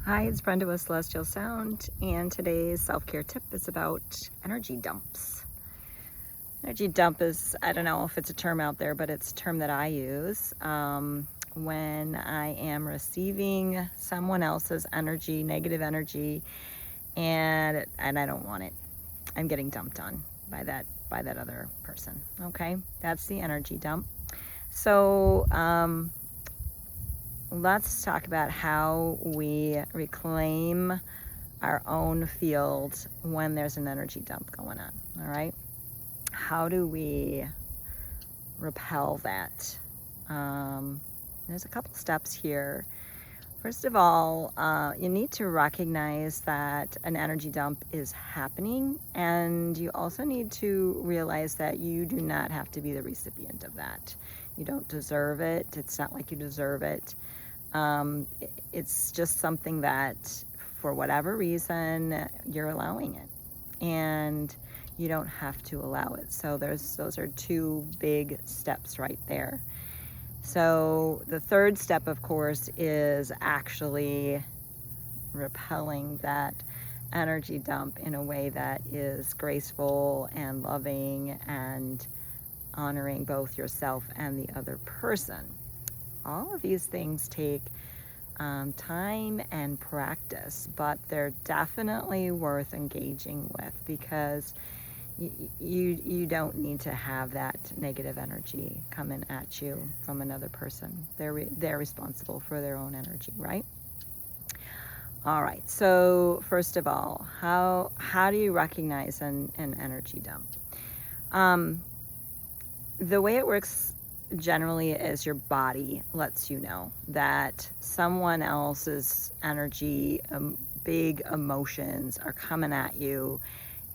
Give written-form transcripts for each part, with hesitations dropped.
Hi, it's Brenda with Celestial Sound, and today's self-care tip is about energy dumps. Energy dump is, I don't know if it's a term out there, but it's a term that I use when I am receiving someone else's energy, negative energy, and I don't want it. I'm getting dumped on by that other person. Okay, that's the energy dump. So let's talk about how we reclaim our own field when there's an energy dump going on. All right, how do we repel that? There's a couple steps here. First of all, you need to recognize that an energy dump is happening, and you also need to realize that you do not have to be the recipient of that. You don't deserve it. It's not like you deserve it. It's just something that, for whatever reason, you're allowing it, and you don't have to allow it. So those are two big steps right there. So the third step, of course, is actually repelling that energy dump in a way that is graceful and loving and honoring both yourself and the other person. All of these things take time and practice, but they're definitely worth engaging with, because you don't need to have that negative energy coming at you from another person. They're responsible for their own energy, right? All right, so first of all, how do you recognize an energy dump? The way it works generally is your body lets you know that someone else's energy, big emotions are coming at you,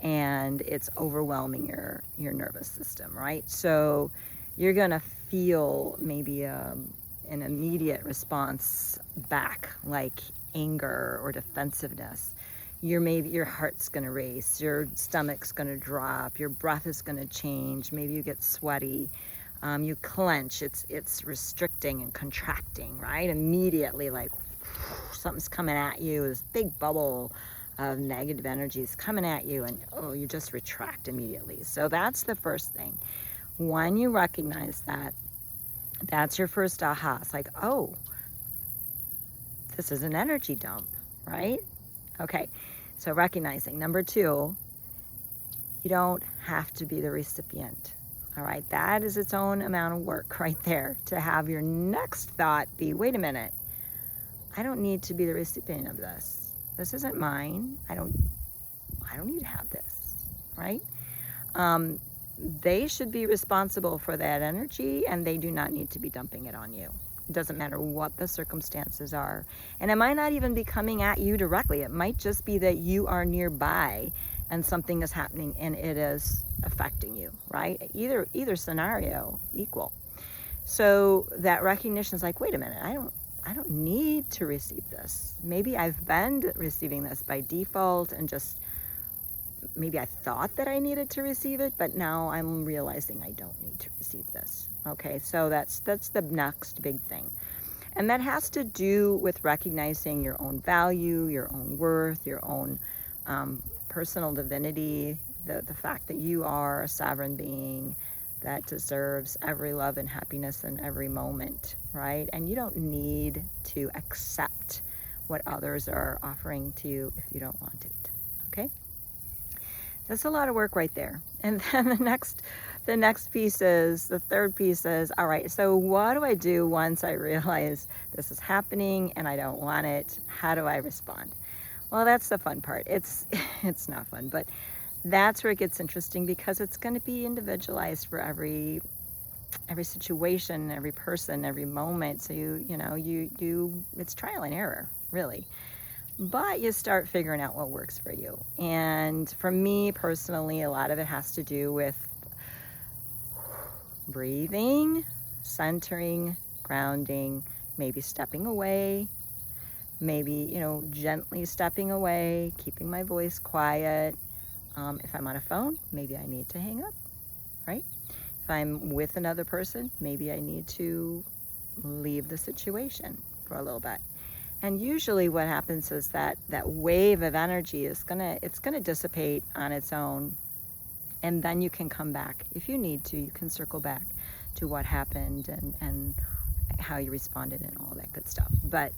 and it's overwhelming your nervous system, right? So you're gonna feel maybe an immediate response back, like anger or defensiveness. Your heart's gonna race, your stomach's gonna drop, your breath is gonna change, maybe you get sweaty, you clench, it's restricting and contracting, right? Immediately, like something's coming at you, this big bubble of negative energy is coming at you, and you just retract immediately. So that's the first thing. When you recognize that, that's your first aha. It's like, oh, this is an energy dump, right? Okay, so recognizing. Number two, you don't have to be the recipient. All right, that is its own amount of work right there, to have your next thought be, wait a minute, I don't need to be the recipient of this. This isn't mine. I don't need to have this, right? They should be responsible for that energy, and they do not need to be dumping it on you. It doesn't matter what the circumstances are. And it might not even be coming at you directly. It might just be that you are nearby and something is happening and it is affecting you, right? Either scenario equal. So that recognition is like, wait a minute, I don't need to receive this. Maybe I've been receiving this by default, and just maybe I thought that I needed to receive it, but now I'm realizing I don't need to receive this. Okay, so that's the next big thing. And that has to do with recognizing your own value, your own worth, your own personal divinity, the fact that you are a sovereign being that deserves every love and happiness in every moment, right? And you don't need to accept what others are offering to you if you don't want it, okay? That's a lot of work right there. And then the next piece is, the third piece is, all right, so what do I do once I realize this is happening and I don't want it? How do I respond? Well, that's the fun part. It's not fun, but that's where it gets interesting, because it's going to be individualized for every situation, every person, every moment. So it's trial and error, really. But you start figuring out what works for you. And for me personally, a lot of it has to do with breathing, centering, grounding, maybe stepping away, maybe, gently stepping away, keeping my voice quiet. If I'm on a phone, maybe I need to hang up, right? If I'm with another person, maybe I need to leave the situation for a little bit. And usually what happens is that wave of energy is it's gonna dissipate on its own, and then you can come back if you need to. You can circle back to what happened and how you responded and all that good stuff. But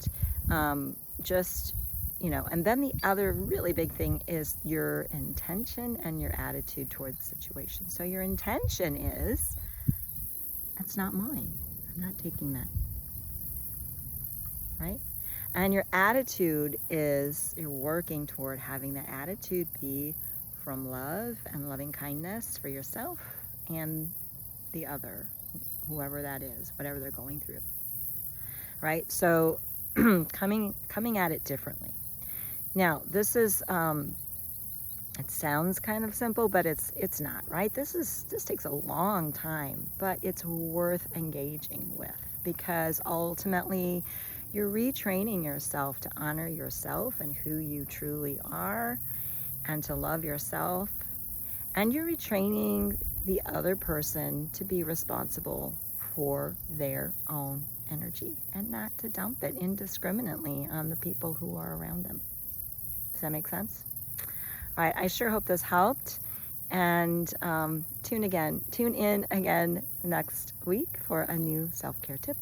just, you know, and then the other really big thing is your intention and your attitude toward the situation. So your intention is, that's not mine. I'm not taking that. Right? And your attitude is, you're working toward having the attitude be from love and loving kindness for yourself and the other, whoever that is, whatever they're going through. Right? So coming at it differently. Now, this is it sounds kind of simple, but it's not, right? This takes a long time, but it's worth engaging with, because ultimately you're retraining yourself to honor yourself and who you truly are, and to love yourself, and you're retraining the other person to be responsible for their own energy and not to dump it indiscriminately on the people who are around them. Does that make sense? All right, I sure hope this helped, and tune in again next week for a new self-care tip.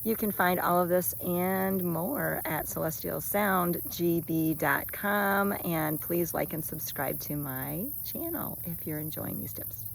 You can find all of this and more at celestialsoundgb.com, and please like and subscribe to my channel if you're enjoying these tips.